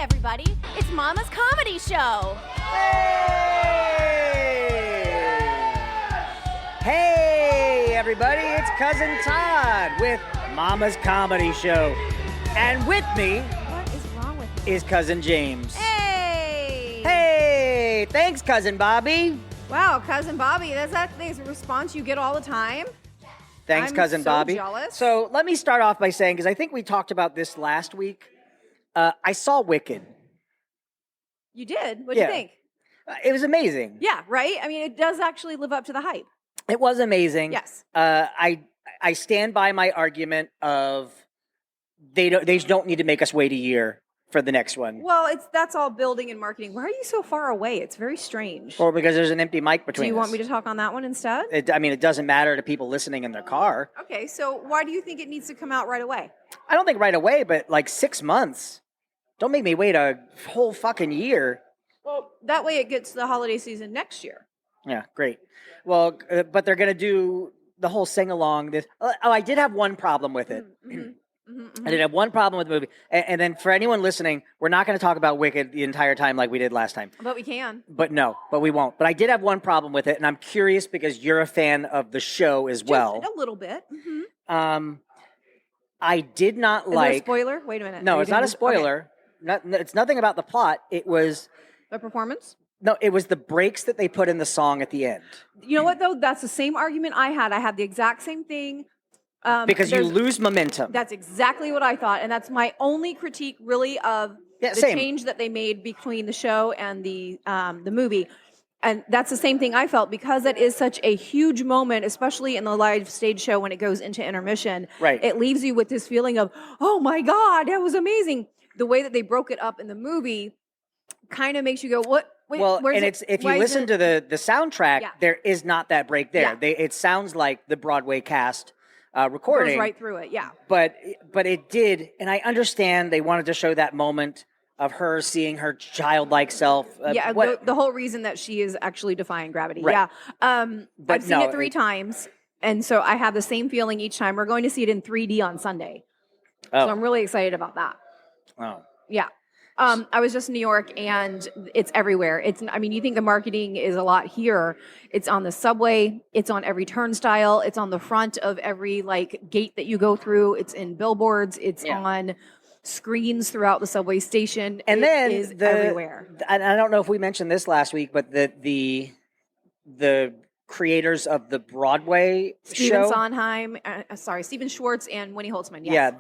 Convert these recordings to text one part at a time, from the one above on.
everybody. It's Mama's Comedy Show. Hey, everybody, it's Cousin Todd with Mama's Comedy Show. And with me What is wrong with you? is Cousin James. Hey! Hey, thanks, Cousin Bobby. Wow, Cousin Bobby, that's a response you get all the time. Thanks, I'm Cousin so Bobby. jealous. So let me start off by saying, because I think we talked about this last week, I saw Wicked. You did? What'd you think? It was amazing. Yeah, right? I mean, it does actually live up to the hype. It was amazing. Yes. I stand by my argument of they don't need to make us wait a year for the next one. Well, that's all building and marketing. Why are you so far away? It's very strange. Or because there's an empty mic between us. Do you want me to talk on that one instead? It doesn't matter to people listening in their car. Okay, so why do you think it needs to come out right away? I don't think right away, but like 6 months. Don't make me wait a whole fucking year. Well, that way it gets to the holiday season next year. Yeah, great. Well, but they're going to do the whole sing-along. I did have one problem with it. I did have one problem with the movie. And then for anyone listening, we're not going to talk about Wicked the entire time like we did last time. But we can. But we won't. But I did have one problem with it, and I'm curious because you're a fan of the show as well. Just a little bit. Mm-hmm. I did not like... Is there a spoiler? Wait a minute. No, it's not a spoiler. Okay. It's nothing about the plot. It was... The performance? No, it was the breaks that they put in the song at the end. You know what, though? That's the same argument I had. I had the exact same thing. Because you lose momentum. That's exactly what I thought. And that's my only critique, really, of the change that they made between the show and the movie. And that's the same thing I felt, because it is such a huge moment, especially in the live stage show when it goes into intermission. Right. It leaves you with this feeling of, oh my God, that was amazing. The way that they broke it up in the movie kind of makes you go, what? Wait, well, and it's if you listen to the soundtrack, there is not that break there. Yeah. It sounds like the Broadway cast recording. Goes right through it, yeah. But it did, and I understand they wanted to show that moment of her seeing her childlike self. The whole reason that she is actually defying gravity. Right. Yeah. I've seen it 3 times, and so I have the same feeling each time. We're going to see it in 3D on Sunday. Oh. So I'm really excited about that. Oh. Yeah. I was just in New York, and it's everywhere. You think the marketing is a lot here. It's on the subway. It's on every turnstile. It's on the front of every gate that you go through. It's in billboards. It's on screens throughout the subway station. And it is everywhere. And I don't know if we mentioned this last week, but the creators of the Broadway show, Stephen Schwartz and Winnie Holtzman. Yes. Yeah,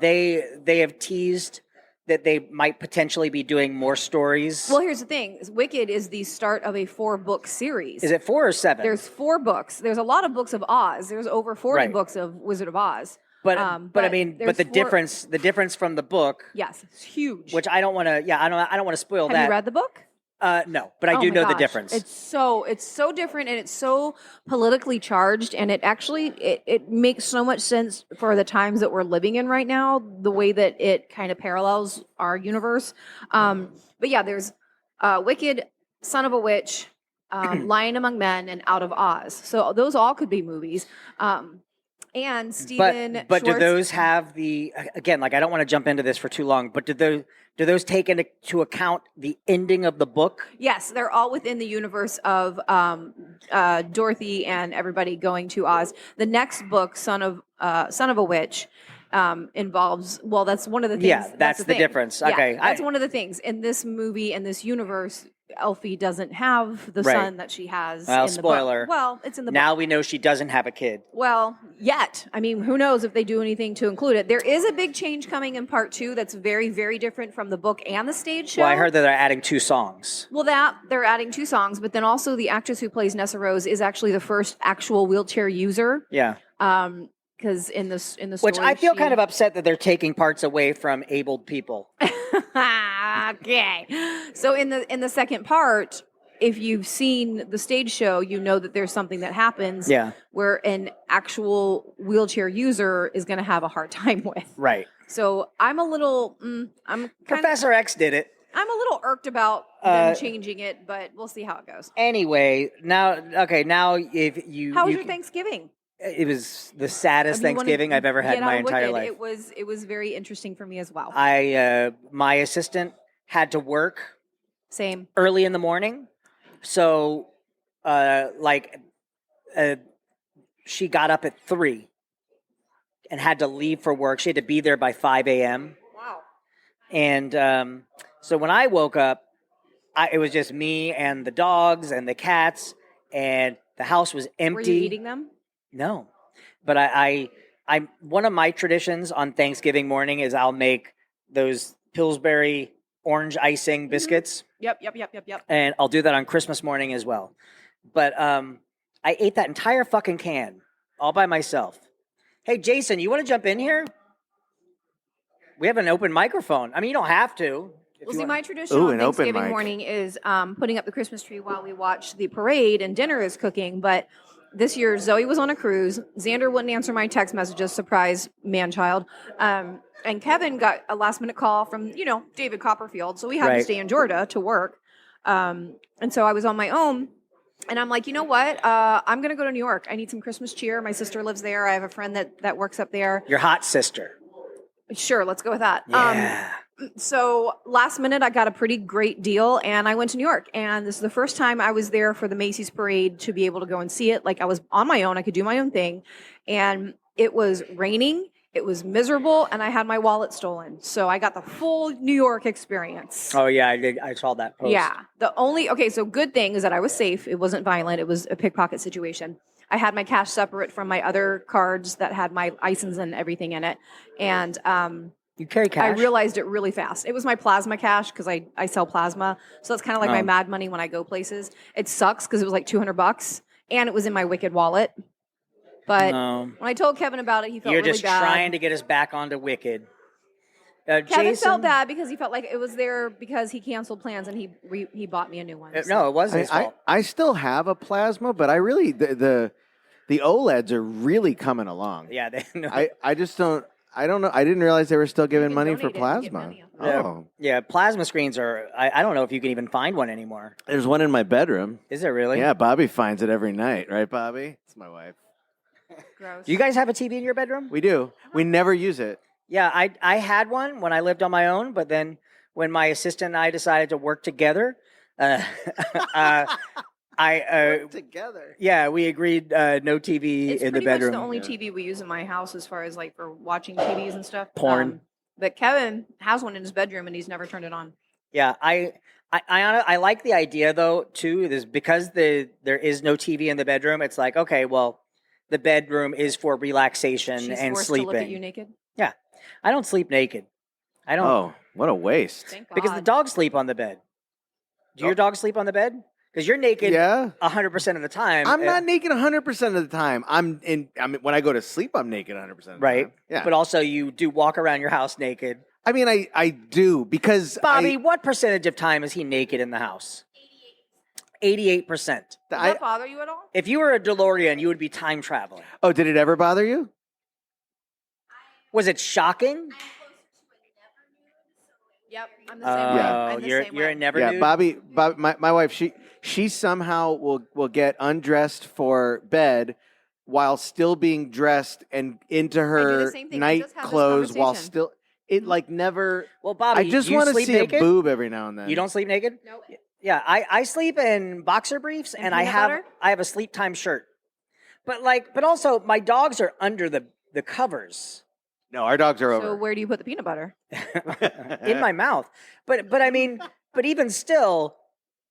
they have teased that they might potentially be doing more stories. Well, here's the thing. Wicked is the start of a 4-book series. Is it 4 or 7? There's 4 books. There's a lot of books of Oz. There's over 40 books of Wizard of Oz. But the difference from the book. Yes, it's huge. Which I don't want to. Yeah, I don't want to spoil that. Have you read the book? No, but I do know the difference. It's so different, and it's so politically charged, and it actually it makes so much sense for the times that we're living in right now, the way that it kind of parallels our universe. But yeah, there's Wicked, Son of a Witch, Lion Among Men, and Out of Oz. So those all could be movies. And Stephen But Schwartz, do those have again, I don't want to jump into this for too long, but do those take into account the ending of the book? Yes, they're all within the universe of Dorothy and everybody going to Oz. The next book, Son of a Witch, involves, that's one of the things. Yeah, that's the difference. Okay. Yeah, that's one of the things. In this movie, in this universe, Elfie doesn't have the son that she has in the spoiler. book. Well, it's in the book. Now we know she doesn't have a kid. Well, yet. Who knows if they do anything to include it. There is a big change coming in part 2 that's very, very different from the book and the stage show. Well, I heard that they're adding 2 songs. Well, they're adding 2 songs, but then also the actress who plays Nessa Rose is actually the first actual wheelchair user. Yeah. Because in the story, which I feel kind of upset that they're taking parts away from abled people. Okay. So in the second part, if you've seen the stage show, you know that there's something that happens where an actual wheelchair user is going to have a hard time with. Right. So I'm a little, Professor X did it. I'm a little irked about them changing it, but we'll see how it goes. Anyway, now if you... How was your Thanksgiving? It was the saddest Thanksgiving I've ever had in my entire life. It was very interesting for me as well. My assistant had to work Same. early in the morning. So, she got up at 3 and had to leave for work. She had to be there by 5 a.m. Wow. And so when I woke up, it was just me and the dogs and the cats, and the house was empty. Were you eating them? No, but I one of my traditions on Thanksgiving morning is I'll make those Pillsbury orange icing biscuits. Yep. And I'll do that on Christmas morning as well. But I ate that entire fucking can all by myself. Hey, Jason, you want to jump in here? We have an open microphone. I mean, you don't have to. Well, see, my tradition on Thanksgiving morning is putting up the Christmas tree while we watch the parade and dinner is cooking. But this year, Zoe was on a cruise. Xander wouldn't answer my text messages, surprise man-child. And Kevin got a last-minute call from, David Copperfield. So we had to stay in Georgia to work. And so I was on my own. And I'm like, you know what? I'm going to go to New York. I need some Christmas cheer. My sister lives there. I have a friend that works up there. Your hot sister. Sure, let's go with that. Yeah. So last minute, I got a pretty great deal, and I went to New York. And this is the first time I was there for the Macy's parade to be able to go and see it. Like, I was on my own. I could do my own thing. And it was raining. It was miserable, and I had my wallet stolen. So I got the full New York experience. Oh, yeah, I did. I saw that post. Yeah. So good thing is that I was safe. It wasn't violent. It was a pickpocket situation. I had my cash separate from my other cards that had my license and everything in it. And you carry cash? I realized it really fast. It was my plasma cash because I sell plasma. So that's kind of like my mad money when I go places. It sucks because it was like $200 and it was in my Wicked wallet. But when I told Kevin about it, he felt really bad. You're just trying to get us back onto Wicked. Kevin Jason felt bad because he felt like it was there because he canceled plans and he bought me a new one. No, it wasn't his fault. I still have a plasma, but I really the OLEDs are really coming along. Yeah, I just don't. I don't know. I didn't realize they were still giving money for plasma. Yeah, plasma screens are. I don't know if you can even find one anymore. There's one in my bedroom. Is there really? Yeah, Bobby finds it every night, right, Bobby? It's my wife. Gross. Do you guys have a TV in your bedroom? We do. We never use it. Yeah, I had one when I lived on my own, but then when my assistant and I decided to work together, together. Yeah, we agreed no TV in the bedroom. It's pretty much the only TV we use in my house as far as like for watching TVs and stuff. Porn. But Kevin has one in his bedroom and he's never turned it on. Yeah, I like the idea though too. Is because there is no TV in the bedroom. It's like, okay, well, the bedroom is for relaxation She's and forced sleeping. To look at you naked? Yeah, I don't sleep naked. I don't. Oh, what a waste! Thank God. Because the dogs sleep on the bed. Do your dogs sleep on the bed? Because you're naked 100% of the time. I'm not naked 100% of the time. When I go to sleep, I'm naked 100% of the time. Yeah. But also you do walk around your house naked. I mean, I do because Bobby, what percentage of time is he naked in the house? 88%. Does that bother you at all? If you were a DeLorean, you would be time traveling. Oh, did it ever bother you? Was it shocking? Yep, I'm the same way. I'm the same you're way. a never Yeah, nude? Bobby, my wife, she somehow will get undressed for bed while still being dressed and into her night clothes while still never. Well, Bobby, I just want to see naked? a boob every now and then. You don't sleep naked? Nope. Yeah, I sleep in boxer briefs and I have a sleep time shirt. But also my dogs are under the covers. No, our dogs are over. So where do you put the peanut butter? In my mouth. But I mean, but even still,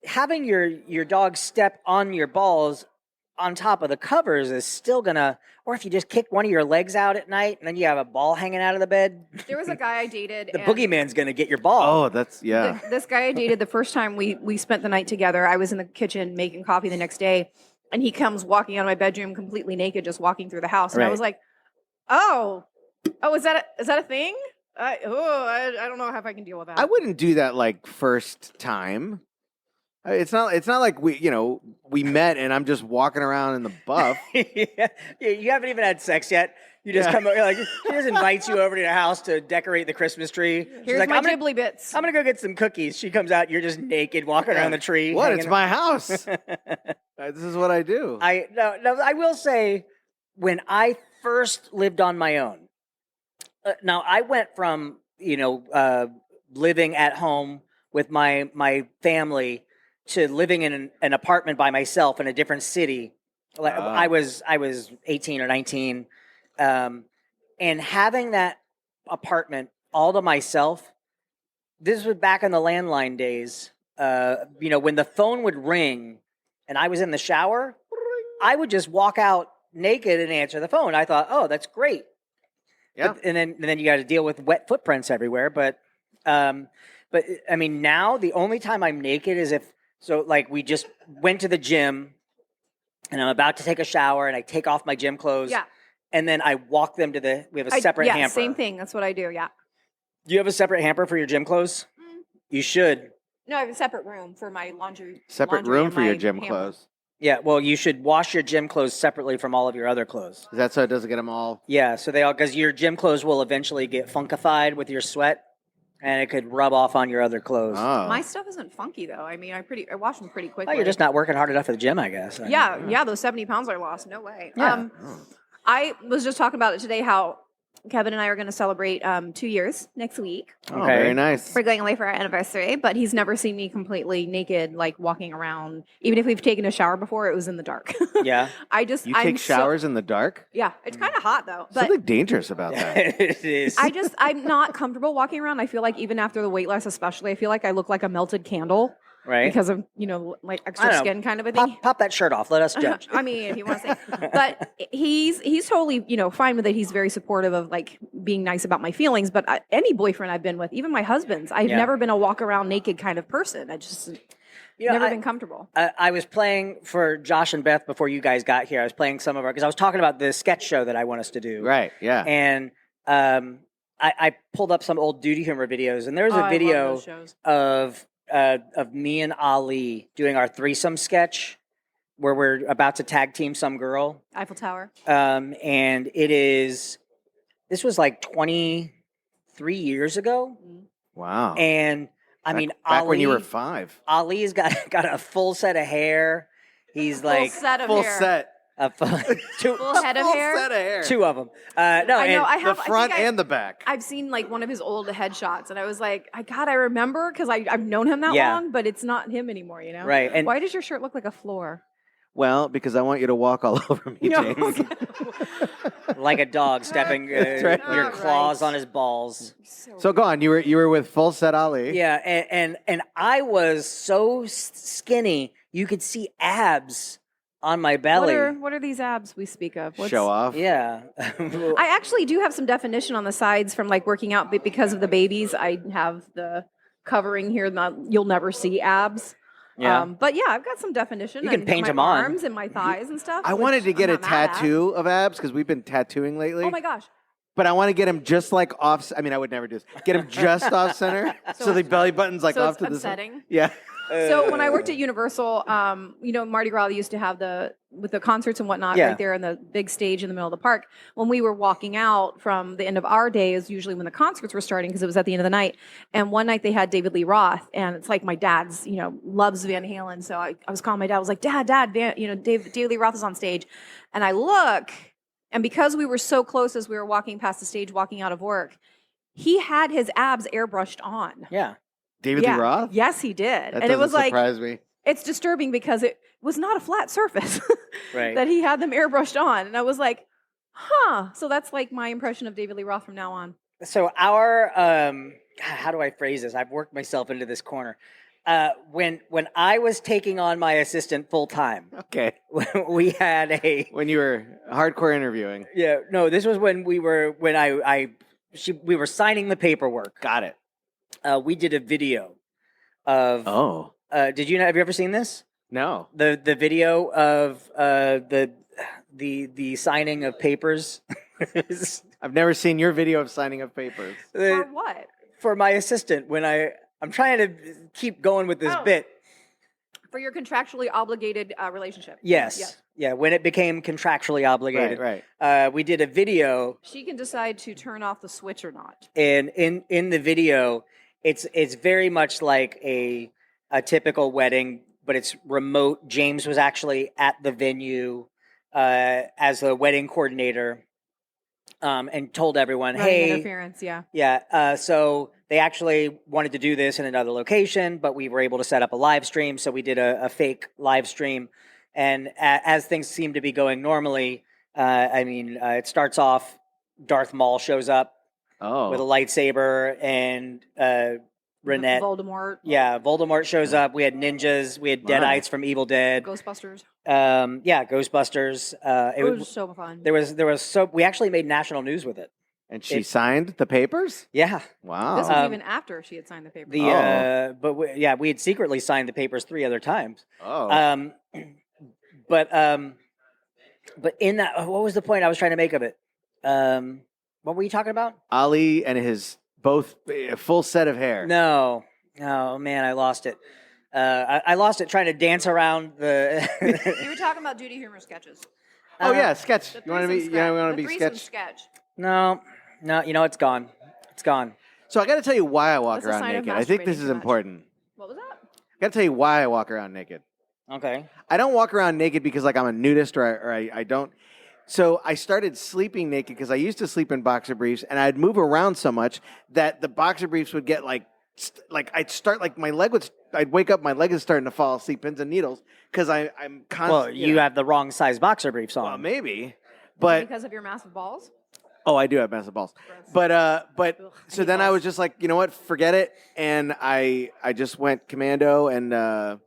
having your dog step on your balls on top of the covers is still gonna. Or if you just kick one of your legs out at night and then you have a ball hanging out of the bed. There was a guy I dated. The boogeyman's gonna get your ball. Oh, that's This guy I dated, the first time we spent the night together, I was in the kitchen making coffee the next day, and he comes walking out of my bedroom completely naked, just walking through the house, and I was like, "Oh, is that a thing? I don't know if I can deal with that." I wouldn't do that like first time. It's not like we met and I'm just walking around in the buff. Yeah, you haven't even had sex yet. You just come over, like, she just invites you over to your house to decorate the Christmas tree. Here's like, my Ghibli bits. I'm gonna go get some cookies. She comes out, you're just naked walking around the tree. What? It's my house. This is what I do. I will say, when I first lived on my own, now I went from living at home with my family to living in an apartment by myself in a different city. Like I was 18 or 19, and having that apartment all to myself. This was back in the landline days. When the phone would ring and I was in the shower, I would just walk out naked and answer the phone. I thought, oh, that's great. Yeah. And then you got to deal with wet footprints everywhere. But I mean, now the only time I'm naked is like we just went to the gym and I'm about to take a shower and I take off my gym clothes. Yeah. And then I walk them we have a separate hamper. Same thing. That's what I do. Yeah. Do you have a separate hamper for your gym clothes? You should. No, I have a separate room for my laundry. Separate room for your gym clothes. Yeah, well, you should wash your gym clothes separately from all of your other clothes. Is that so it doesn't get them all? Yeah, so because your gym clothes will eventually get funkified with your sweat, and it could rub off on your other clothes. Oh. My stuff isn't funky though. I mean, I wash them pretty quickly. Well, you're just not working hard enough at the gym, I guess. Yeah, those 70 pounds I lost, no way. Yeah. I was just talking about it today, how Kevin and I are going to celebrate 2 years next week. Oh, very nice. We're going away for our anniversary, but he's never seen me completely naked, like walking around. Even if we've taken a shower before, it was in the dark. Yeah. I'm take showers in the dark? Yeah, it's kind of hot though. But Something dangerous about that. It is. I'm not comfortable walking around. I feel like even after the weight loss, especially, I feel like I look like a melted candle. Right. Because of, like extra skin kind of a thing. Pop that shirt off. Let us judge. I mean, if you want to say. But he's totally, fine with it. He's very supportive of like being nice about my feelings. But any boyfriend I've been with, even my husband's, I've never been a walk around naked kind of person. I just never been comfortable. I was playing for Josh and Beth before you guys got here. I was playing some of because I was talking about the sketch show that I want us to do. Right, yeah. And I pulled up some old Duty Humor videos, and there's a video of me and Ali doing our threesome sketch where we're about to tag team some girl. Eiffel Tower. And this was like 23 years ago. Wow. And I mean, back Ali, when you were 5. Ali's got a full set of hair. He's like full set of Full hair. set. full Head of Full hair. set of hair. 2 of them. No, I know. I have The front I think and the back. I've seen like one of his old headshots, and I was like, I remember because I've known him that Yeah. long, but it's not him anymore, Right. And why does your shirt look like a floor? Well, because I want you to walk all over me, James. like a dog stepping right. your claws Right. on his balls. So go on. You were with Full Set Ali. Yeah, and I was so skinny you could see abs on my belly. What are these abs we speak of? Show off. Yeah. I actually do have some definition on the sides from like working out, but because of the babies, I have the covering here. You'll never see abs. Yeah. But yeah, I've got some definition. You can and paint my them on. arms and my thighs and stuff. I which wanted to get I'm a not mad at. tattoo of abs because we've been tattooing lately. Oh my gosh. But I want to get him just like off. I mean, I would never do this. Get him just off center, so the belly button's like So off it's to the upsetting. side. Yeah. So when I worked at Universal, Mardi Gras used to have with the concerts and whatnot Yeah. right there in the big stage in the middle of the park. When we were walking out from the end of our day is usually when the concerts were starting because it was at the end of the night. And one night they had David Lee Roth, and it's like my dad's, loves Van Halen. So I was calling my dad. I was like, Dad, David Lee Roth is on stage, and I look, and because we were so close as we were walking past the stage, walking out of work, he had his abs airbrushed on. Yeah. David Lee Roth? Yes, he did. That And it was doesn't like, surprise me. it's disturbing because it was not a flat surface Right. that he had them airbrushed on. And I was like, So that's like my impression of David Lee Roth from now on. So our how do I phrase this? I've worked myself into this corner. When I was taking on my assistant full time, Okay. we had When you were hardcore interviewing. this was when we were signing the paperwork. Got it. We did a video of. Oh. Have you ever seen this? No. The video of the signing of papers. I've never seen your video of signing of papers. For what? For my assistant when I'm trying to keep going with this bit. For your contractually obligated relationship. Yes. Yeah, when it became contractually obligated. Right. We did a video, She can decide to turn off the switch or not. and in the video, it's very much like a typical wedding, but it's remote. James was actually at the venue as a wedding coordinator, and told everyone, Running hey, interference, yeah. yeah. So they actually wanted to do this in another location, but we were able to set up a live stream. So we did a fake live stream. And as things seem to be going normally, it starts off, Darth Maul shows up with a lightsaber, and Renette. Voldemort. Yeah, Voldemort shows up. We had ninjas. We had Deadites from Evil Dead. Ghostbusters. Ghostbusters. It was so fun. We actually made national news with it. And she signed the papers? Yeah. Wow. This was even after she had signed the papers. We had secretly signed the papers 3 other times. Oh. But in that, what was the point I was trying to make of it? What were you talking about? Ali and his both full set of hair. No. Oh man, I lost it. I lost it trying to dance around the. You were talking about Judy humor sketches. Oh yeah, sketch. You want to be? You want to be sketch? No. It's gone. It's gone. So I got to tell you why I walk That's a around sign of naked. I think this masturbating is too much. important. What was that? I got to tell you why I walk around naked. Okay. I don't walk around naked because like I'm a nudist or I don't. So I started sleeping naked because I used to sleep in boxer briefs, and I'd move around so much that the boxer briefs would get like I'd start like my leg would. I'd wake up, my leg is starting to fall asleep, pins and needles, because I'm constantly. Well, you have the wrong size boxer briefs on. Well, maybe, but Because of your massive balls? oh, I do have massive balls. But so then I was just like, you know what, forget it, and I just went commando and that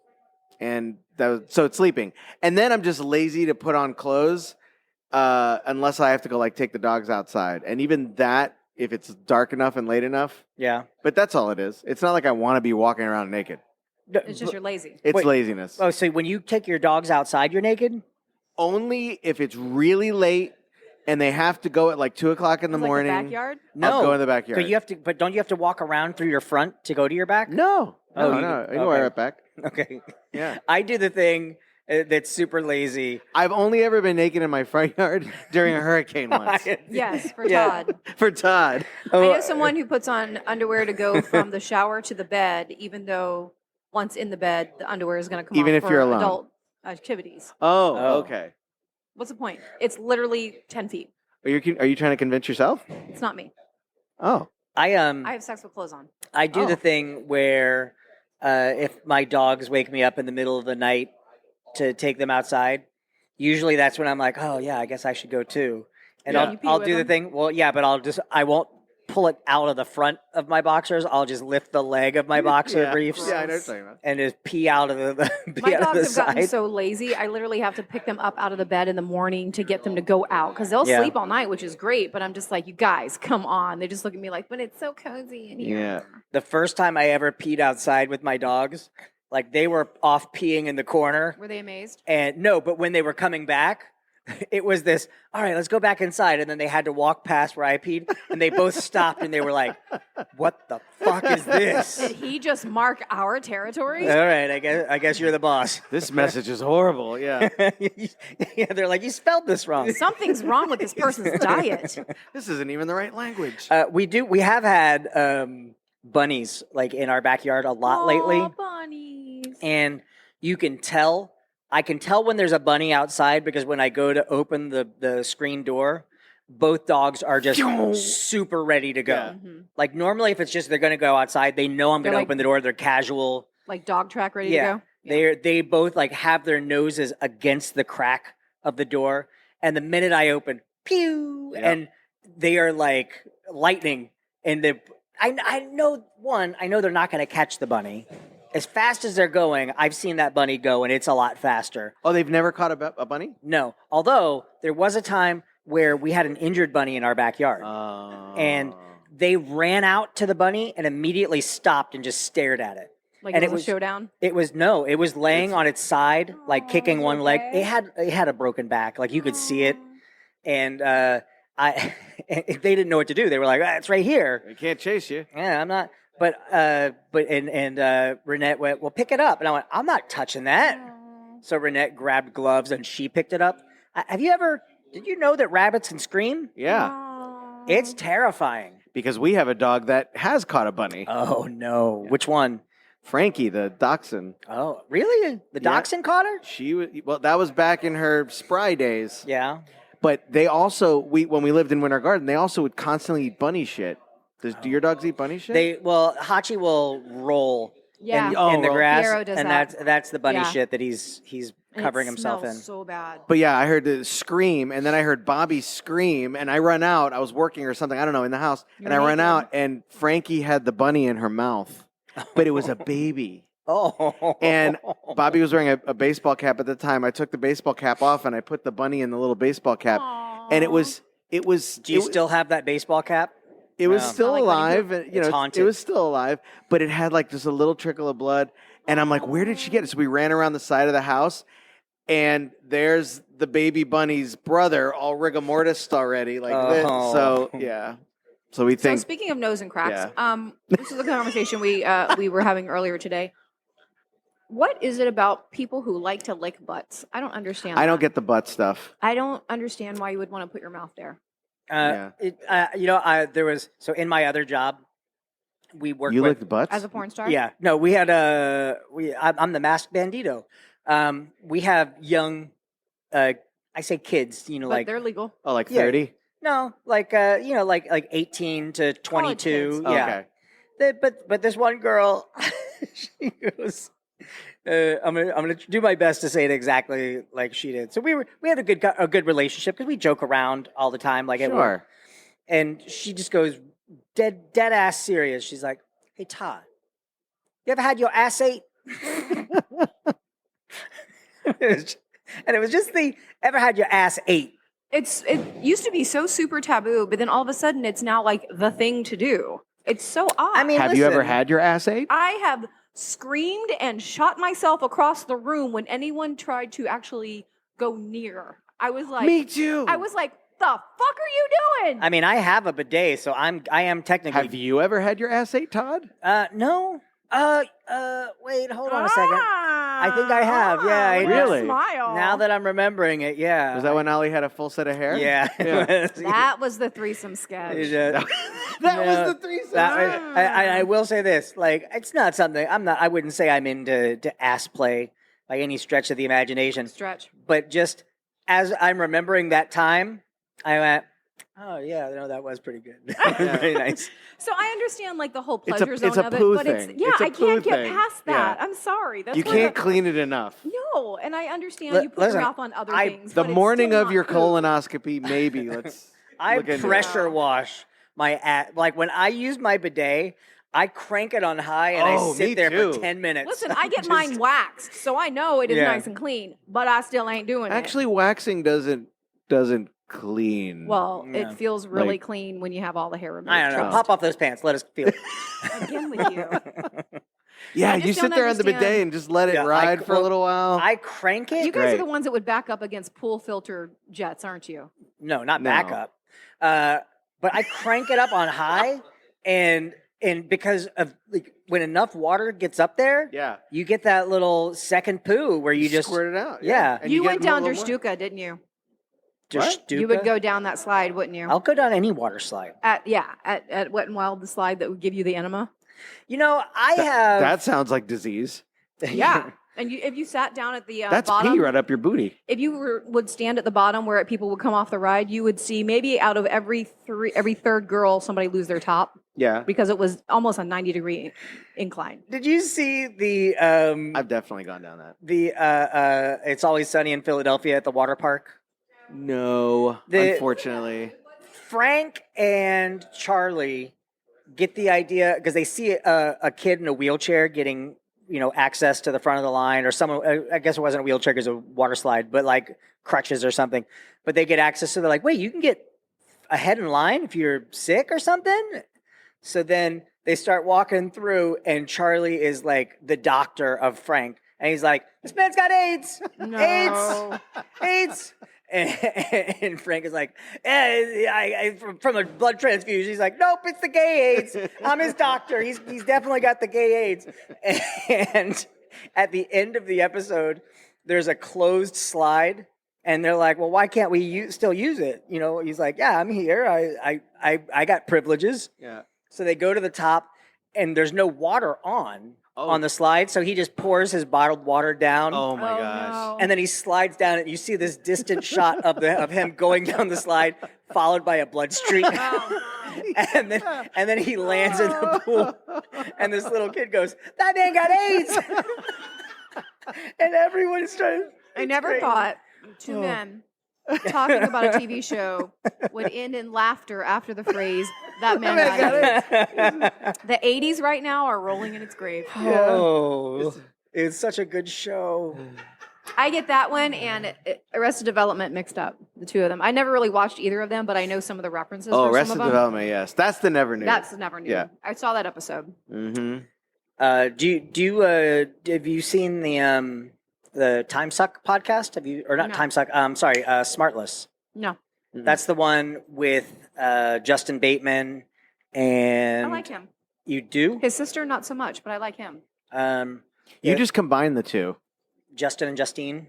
was, so it's sleeping, and then I'm just lazy to put on clothes. Unless I have to go like take the dogs outside, and even that, if it's dark enough and late enough. Yeah, but that's all it is. It's not like I want to be walking around naked. It's just you're lazy. It's laziness. Oh, so when you take your dogs outside, you're naked? Only if it's really late and they have to go at like 2:00 in the morning. Like the backyard? No, I'll go in the backyard. But don't you have to walk around through your front to go to your back? No. Oh, I go right back. Okay. Yeah. I do the thing that's super lazy. I've only ever been naked in my front yard during a hurricane once. Yes, for Todd. For Todd. I know someone who puts on underwear to go from the shower to the bed, even though once in the bed, the underwear is going to come Even off if for you're alone. adult activities. Oh, okay. What's the point? It's literally 10 feet. Are you trying to convince yourself? It's not me. Oh. I have sex with clothes on. I do the thing where if my dogs wake me up in the middle of the night to take them outside, usually that's when I'm like, oh yeah, I guess I should go too. And I'll do the thing. Well, yeah, but I won't pull it out of the front of my boxers. I'll just lift the leg of my boxer briefs. Yeah, I know what you're talking about. And just pee out of the My out of dogs the have gotten side. so lazy. I literally have to pick them up out of the bed in the morning to get them to go out because they'll Yeah. sleep all night, which is great. But I'm just like, you guys, come on. They just look at me like, but it's so cozy in here. Yeah. The first time I ever peed outside with my dogs, like they were off peeing in the corner. Were they amazed? And no, but when they were coming back, it was this, all right, let's go back inside. And then they had to walk past where I peed, and they both stopped and they were like, what the fuck is this? Did he just mark our territory? All right, I guess you're the boss. This message is horrible. Yeah. Yeah, they're like, you spelled this wrong. Something's wrong with this person's diet. This isn't even the right language. We have had bunnies like in our backyard a lot lately. Bunnies. And I can tell when there's a bunny outside because when I go to open the screen door, both dogs are just super ready to go. Yeah. Mm-hmm. Like normally if it's just they're going to go outside, they know I'm going to open the door, they're casual. Like dog track ready to go? They both like have their noses against the crack of the door, and the minute I open, pew, and they are like lightning, and I know they're not going to catch the bunny. As fast as they're going, I've seen that bunny go, and it's a lot faster. Oh, they've never caught a bunny? No. Although, there was a time where we had an injured bunny in our backyard. And they ran out to the bunny and immediately stopped and just stared at it. Like and it was a showdown? It was laying on its side, like kicking one leg. It had a broken back. Like, you could see it. And they didn't know what to do. They were like, it's right here. They can't chase you. Yeah, I'm not... But Renette went, well, pick it up. And I went, I'm not touching that. So Renette grabbed gloves and she picked it up. Did you know that rabbits can scream? Yeah. It's terrifying. Because we have a dog that has caught a bunny. Oh, no. Yeah. Which one? Frankie, the dachshund. Oh, really? The dachshund caught her? That was back in her spry days. Yeah. But they also when we lived in Winter Garden, they also would constantly eat bunny shit. Do your dogs eat bunny shit? Hachi will roll Yeah. in the roll. grass, Fiero does and that. that's the bunny Yeah. shit that he's And covering it himself in. smells so bad. But yeah, I heard the scream, and then I heard Bobby scream, and I run out. I was working or something, I don't know, in the house, and I run out, and Frankie had the bunny in her mouth, but it was a baby. Oh, And Bobby was wearing a baseball cap at the time. I took the baseball cap off, and I put the bunny in the little baseball cap, and it was. Do you still have that baseball cap? It was No. still Not like alive, and It's haunted. it was still alive, but it had like just a little trickle of blood. And I'm like, where did she get it? So we ran around the side of the house, and there's the baby bunny's brother, all rigor mortis already, like this. Oh. So yeah, so we So think speaking of nose and cracks, Yeah. this is a conversation we were having earlier today. What is it about people who like to lick butts? I don't understand. I don't that. get the butt stuff. I don't understand why you would want to put your mouth there. Yeah. There was in my other job, we worked You with lick the butts As a porn star? Yeah, no, we had I'm the masked bandito. We have young, I say kids, But like they're legal. Oh, like Yeah. 30? no, like like 18 to 22. kids. Oh, Yeah, okay. but this one girl, she goes. I'm gonna do my best to say it exactly like she did. So we had a good relationship because we joke around all the time, like at work. Sure. And she just goes dead ass serious. She's like, "Hey Todd, you ever had your ass ate?" And it was just the ever had your ass ate. It used to be so super taboo, but then all of a sudden it's now like the thing to do. It's so odd. I mean, Have you ever listen, had your ass ate? I have screamed and shot myself across the room when anyone tried to actually go near. I was like, Me too. I was like, the fuck are you doing? I mean, I have a bidet, so I am technically. Have you ever had your ass ate, Todd? No. Wait, hold on a second. I think I have. Yeah, I look at that Really? Smile. Now that I'm remembering it, yeah. Was that when Ollie had a full set of hair? Yeah. that was the threesome sketch. That No, was the threesome. I will say this: like, it's not something I wouldn't say I'm into ass play by any stretch of the imagination. Stretch. But just as I'm remembering that time, I went, "Oh yeah, no, that was pretty good. Very nice." So I understand like the whole It's a- pleasure it's zone a of it, poo but thing. it's It's a I poo can't get thing. past that. Yeah. I'm sorry. That's You where can't the- clean it enough. No, and I understand Li- you put listen, your mouth on other I- things. The but it's morning still of not your poo. colonoscopy, maybe. Let's I look into it. pressure wash my ass. Like when I use my bidet, I crank it on high and Oh, I sit me there too. for 10 minutes. Listen, I get Just- mine waxed, so I know it is Yeah. nice and clean, but I still ain't doing Actually, waxing doesn't clean. it. Well, Yeah. it feels really Like- clean when you have all the hair removed. I don't know. trust. Pop off those pants. Let us feel it. Again with you. yeah, I just you sit don't there on the bidet understand. and just let it Yeah, ride for a well, little while. I crank it. You guys are Right. the ones that would back up against pool filter jets, aren't you? No, not No. backup. But I crank it up on high, and because of like when enough water gets up there, yeah, you get that little second poo where you just squirt it out. Yeah. And You get went a down little more. Stuka, didn't you? just You would go down that slide, wouldn't you? I'll go down any water slide. At Wet and Wild, the slide that would give you the enema. You know, I have. That sounds like disease. Yeah, and if you sat down at the That's bottom, pee right up your booty. if you would stand at the bottom where people would come off the ride, you would see maybe out of every third girl somebody lose their top Yeah, because it was almost a 90-degree incline. Did you see the I've definitely gone down that. It's Always Sunny in Philadelphia at the water park? No, unfortunately. Frank and Charlie get the idea because they see a kid in a wheelchair getting access to the front of the line, or someone. I guess it wasn't a wheelchair because it was a water slide, but like crutches or something. But they get access, so they're like, "Wait, you can get ahead in line if you're sick or something." So then they start walking through, and Charlie is like the doctor of Frank, and he's like, "This man's got AIDS, No. AIDS." And Frank is like, from a blood transfusion. He's like, "Nope, it's the gay AIDS. I'm his doctor. He's definitely got the gay AIDS." And at the end of the episode, there's a closed slide, and they're like, "Well, why can't we still use it?" He's like, "Yeah, I'm here. I got privileges." Yeah. So they go to the top, and there's no water on Oh. the slide, so he just pours his bottled water down. Oh my Oh, gosh. no. And then he slides down, and you see this distant shot of him going down the slide, followed by a blood streak. and then he lands in the pool, and this little kid goes, "That man got AIDS!" And everyone's trying. I never thought two men talking about a TV show would end in laughter after the phrase, "That man got AIDS." The 80s right now are rolling in its grave. Oh, it's such a good show. I get that one and Arrested Development mixed up, the two of them. I never really watched either of them, but I know some of the references Oh, for some Arrested of them. Development, yes. That's the never new. That's never new. Yeah. I saw that episode. Mm-hmm. Have you seen the Time Suck podcast? Have you, or not No. Time Suck? Sorry, Smartless. No, That's the one with Justin Bateman, and I like him. You do? His sister, not so much, but I like him. You Yeah. just combine the two. Justin and Justine,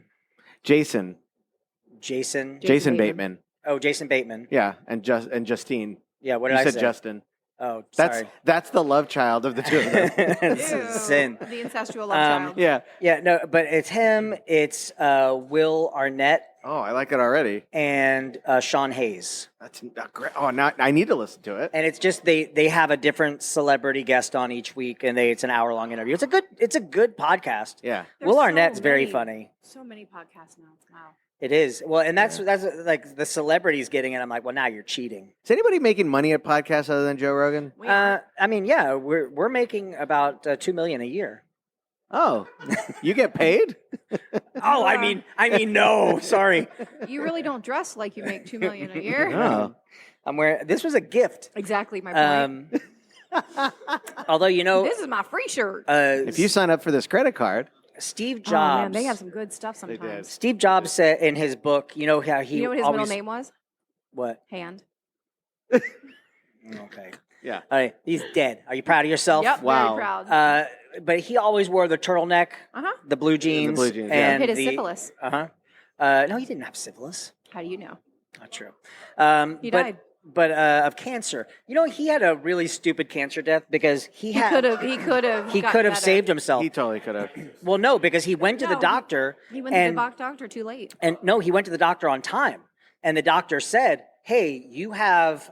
Jason Jason. Jason Bateman. Oh, Jason Bateman. Yeah, and Justine. Yeah, what You did I said say? Justin. Oh, That's sorry. that's the love child of the two of them. It's a Ew, sin. The incestual love child. Yeah. Yeah, no, but it's him. It's Will Arnett Oh, I like it already. and Sean Hayes. That's not great. Oh, now I need to listen to it. And it's just they have a different celebrity guest on each week, and it's an hour-long interview. It's a good podcast. Yeah. There's Will so Arnett's very many- funny. So many podcasts now. Wow. It is. Well, and that's like the celebrities getting it. I'm like, well, now you're cheating. Is anybody making money at podcasts other than Joe Rogan? We are. I mean, yeah, we're making about $2 million a year. Oh, you get paid? Oh, I mean, no, sorry. You really don't dress like you make $2 million a year. Oh. I'm wearing. This was a gift. Exactly my point. Although This is my free shirt. If you sign up for this credit card, Steve Oh Jobs. man, they have some good stuff did. sometimes. Steve Jobs said in his book, you know how he You know what his always middle name was? what? Hand. Okay. yeah. All right, he's dead. Are you proud of yourself? Yep, Wow. very proud. But he always wore the turtleneck, Uh-huh. the blue jeans, blue jeans, yeah. and Hit his the syphilis. No, he didn't have syphilis. How do you know? Not true. He but, died. but of cancer. You know, he had a really stupid cancer death because he He could have saved himself. He totally could have. Well, no, because he went to the No, doctor. He went to the doctor too late. And no, he went to the doctor on time. And the doctor said, hey, you have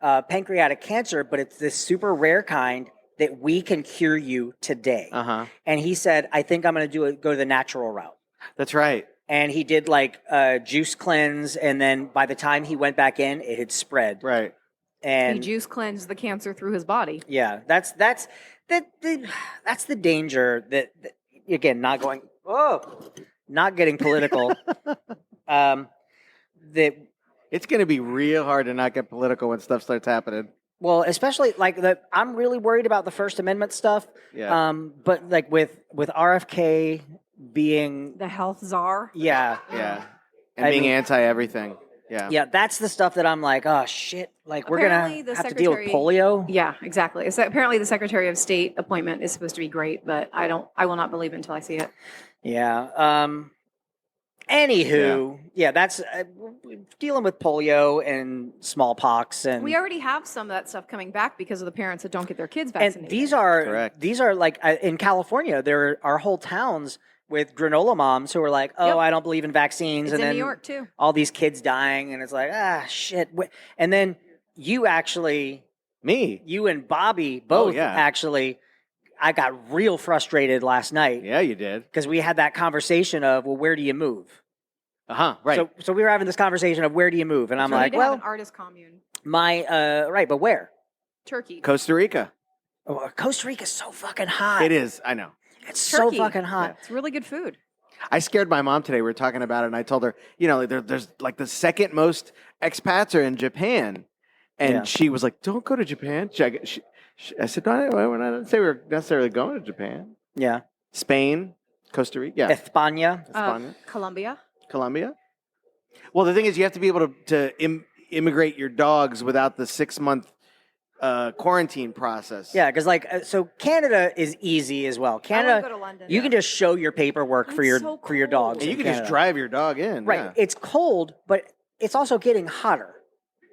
pancreatic cancer, but it's this super rare kind that we can cure you today. Uh-huh. And he said, I think I'm going to go the natural route. That's right. And he did like juice cleanse. And then by the time he went back in, it had spread. Right. He And juice cleansed the cancer through his body. yeah, that's the danger that again, not getting political. That It's going to be real hard to not get political when stuff starts happening. well, especially like I'm really worried about the First Amendment stuff. Yeah. But like with RFK being The health czar. yeah, Yeah. And I being mean- anti everything. Yeah. yeah, that's the stuff that I'm like, oh shit, like we're Apparently, gonna the have to deal with secretary- polio. Yeah, exactly. So apparently, the Secretary of State appointment is supposed to be great, but I will not believe it until I see it. Yeah. Anywho, yeah, that's dealing with polio and smallpox, and We already have some of that stuff coming back because of the parents that don't get their kids and vaccinated. these are Correct. like in California, there are whole towns with granola moms who are like, oh, Yep. I don't believe in vaccines, it's and in then New York too. all these kids dying, and it's like, shit. And then you Me. and Bobby both yeah. actually, I got real frustrated last night Yeah, you did. because we had that conversation of, well, where do you move? Uh-huh. Right. So we were having this conversation of where do you move, and I'm So we like, need to have well, an artist commune. right, but where? Turkey. Costa Rica. Oh, Costa Rica's so fucking hot. It is. I know. It's so Turkey. fucking hot. It's really good food. I scared my mom today. We were talking about it, and I told her, there's like the second most expats are in Japan. And Yeah. she was like, don't go to Japan. I said, no, I didn't say we were necessarily going to Japan. Yeah. Spain, Costa Rica, yeah. España. España. Colombia. Colombia. Well, the thing is, you have to be able to immigrate your dogs without the 6-month quarantine process. Yeah, because so Canada is easy as well. I Canada, wanna go to London. you can just show your paperwork for That's your so for your cool. dogs. And you in can just Canada. drive your dog in. Right. Yeah. It's cold, but it's also getting hotter.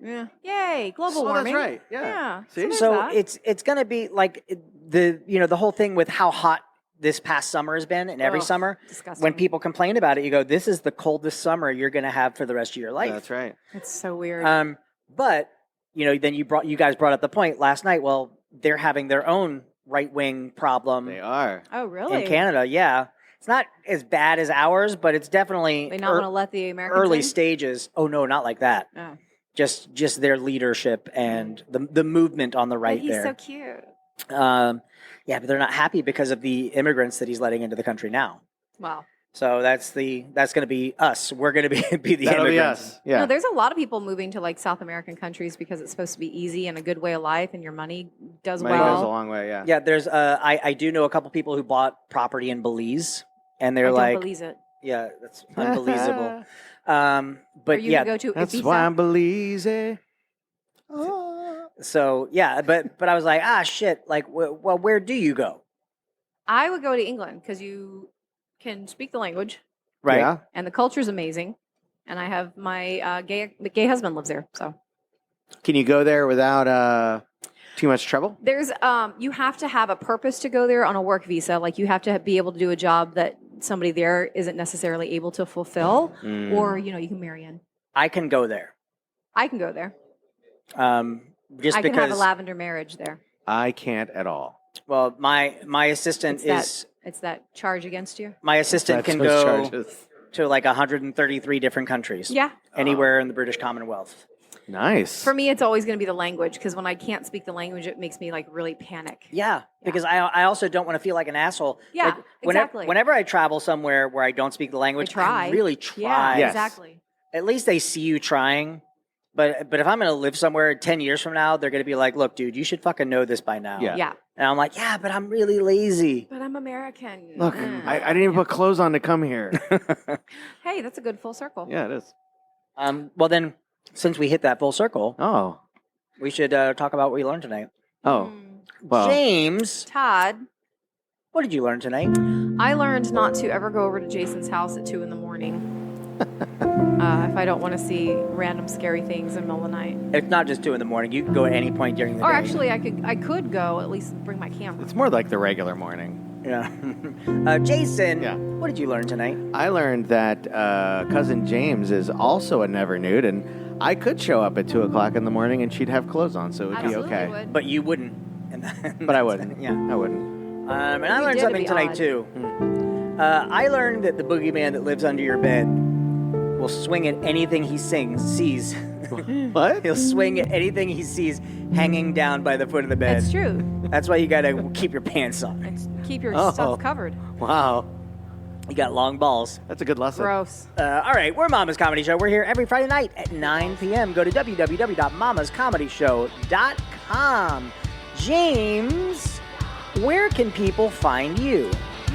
Yeah. Yay, global Oh, warming. that's right. Yeah. See? there's So that. it's going to be like the whole thing with how hot this past summer has been, and every Ugh, summer disgusting. when people complain about it, you go, "This is the coldest summer you're going to have for the rest of your life." That's right. It's so weird. But then you guys brought up the point last night. Well, they're having their own right wing problem They are. Oh, really? in Canada. Yeah, it's not as bad as ours, but it's definitely They not want to let the Americans early in? stages. Oh no, not like that. Oh. Just their leadership and the movement on the right But he's there. so cute. Yeah, but they're not happy because of the immigrants that he's letting into the country now. Wow. So that's going to be us. We're going to be the That'll be immigrants. us. Yeah. No, there's a lot of people moving to like South American countries because it's supposed to be easy and a good way of life, and your money does Money well. goes a long way. Yeah. Yeah, there's I do know a couple people who bought property in Belize, and they're I like, don't believe it. yeah, that's unbelievable. For But you yeah, to go to That's Ibiza. why I'm Belize. so yeah, but I was like, shit. Like, well, where do you go? I would go to England because you can speak the language Right. Yeah. and the culture is amazing. And I have my gay husband lives there. So Can you go there without too much trouble? there's you have to have a purpose to go there on a work visa. Like you have to be able to do a job that somebody there isn't necessarily able to fulfill, or you can marry in. I can go there. I can go there. Just I can because have a lavender marriage there. I can't at all. well, my assistant It's that charge against you. my assistant That's can those go charges. to like 133 different countries. Yeah. Anywhere in the British Commonwealth. Nice. For me, it's always going to be the language because when I can't speak the language, it makes me like really panic. Yeah, because I also don't want to feel like an asshole. Yeah, Like, exactly. Whenever I travel somewhere where I don't speak the language, try. I really try. Yeah, Yes. exactly. At least they see you trying. But if I'm going to live somewhere 10 years from now, they're going to be like, look, dude, you should fucking know this by now. Yeah. Yeah. And I'm like, yeah, but I'm really lazy. But I'm American. Look, I didn't even put clothes on to come here. Hey, that's a good full circle. Yeah, it is. Well, then, since we hit that full circle, Oh. we should talk about what we learned tonight. Oh. Mm. Well. James, Todd, what did you learn tonight? I learned not to ever go over to Jason's house at 2 a.m. If I don't want to see random scary things in the middle of the night. It's not just 2 a.m. You can go at any point during the Or day. actually, I could go at least bring my camera. It's more like the regular morning. Yeah. Jason, Yeah. what did you learn tonight? I learned that cousin James is also a never nude, and I could show up at 2 o'clock in the morning and she'd have clothes on, so it would be Absolutely okay. would. But you wouldn't. But I wouldn't. Yeah. I wouldn't. And I You learned did, something it'd be tonight, odd. too. I learned that the boogeyman that lives under your bed will swing at anything he sees. What? He'll swing at anything he sees hanging down by the foot of the bed. It's true. That's why you got to keep your pants on. It's keep your Oh. stuff covered. Wow. You got long balls. That's a good lesson. Gross. All right, we're Mama's Comedy Show. We're here every Friday night at 9 p.m. Go to www.mamascomedyshow.com. James, where can people find you? You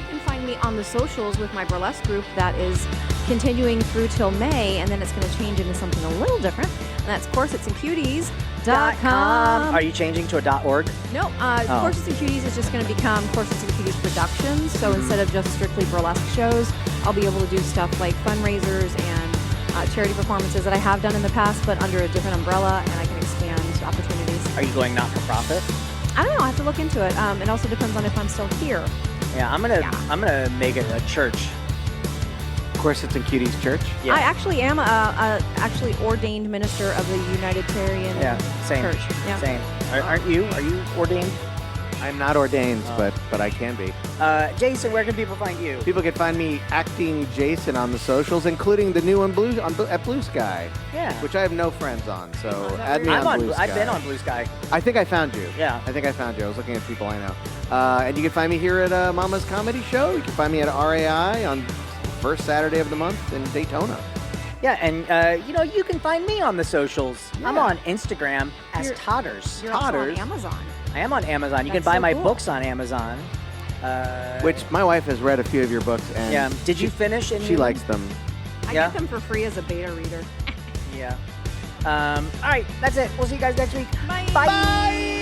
can find me on the socials with my burlesque group that is continuing through till May, and then it's going to change into something a little different. And that's corsetsandcuties.com. Are you changing to a .org? No, Corsets and Cuties is just going to become Corsets and Cuties Productions. So instead of just strictly burlesque shows, I'll be able to do stuff like fundraisers and charity performances that I have done in the past, but under a different umbrella, and I can expand opportunities. Are you going not-for-profit? I don't know. I have to look into it. It also depends on if I'm still here. Yeah, I'm gonna make it a church. Corsets and Cuties Church. Yeah. I actually am a actually ordained minister of the Unitarian Same. Church. Yeah. Same. Aren't you? Are you ordained? I'm not ordained, but I can be. Jason, where can people find you? People can find me acting Jason on the socials, including the new one at Blue Sky, Yeah. which I have no friends on. So Oh, is that add me weird? on Blue Sky. I've been on Blue Sky. I think I found you. Yeah. I think I found you. I was looking at people I know. And you can find me here at Mama's Comedy Show. You can find me at RAI on first Saturday of the month in Daytona. Yeah, and you can find me on the socials. I'm Yeah. on Instagram as You're- Todders. You're also on Todders. Amazon. I am on Amazon. You can That's buy so my cool. books on Amazon. Which my wife has read a few of your books, and Yeah. Did you finish? she likes them. I Yeah. get them for free as a beta reader. Yeah. All right, that's it. We'll see you guys next week. Bye. Bye.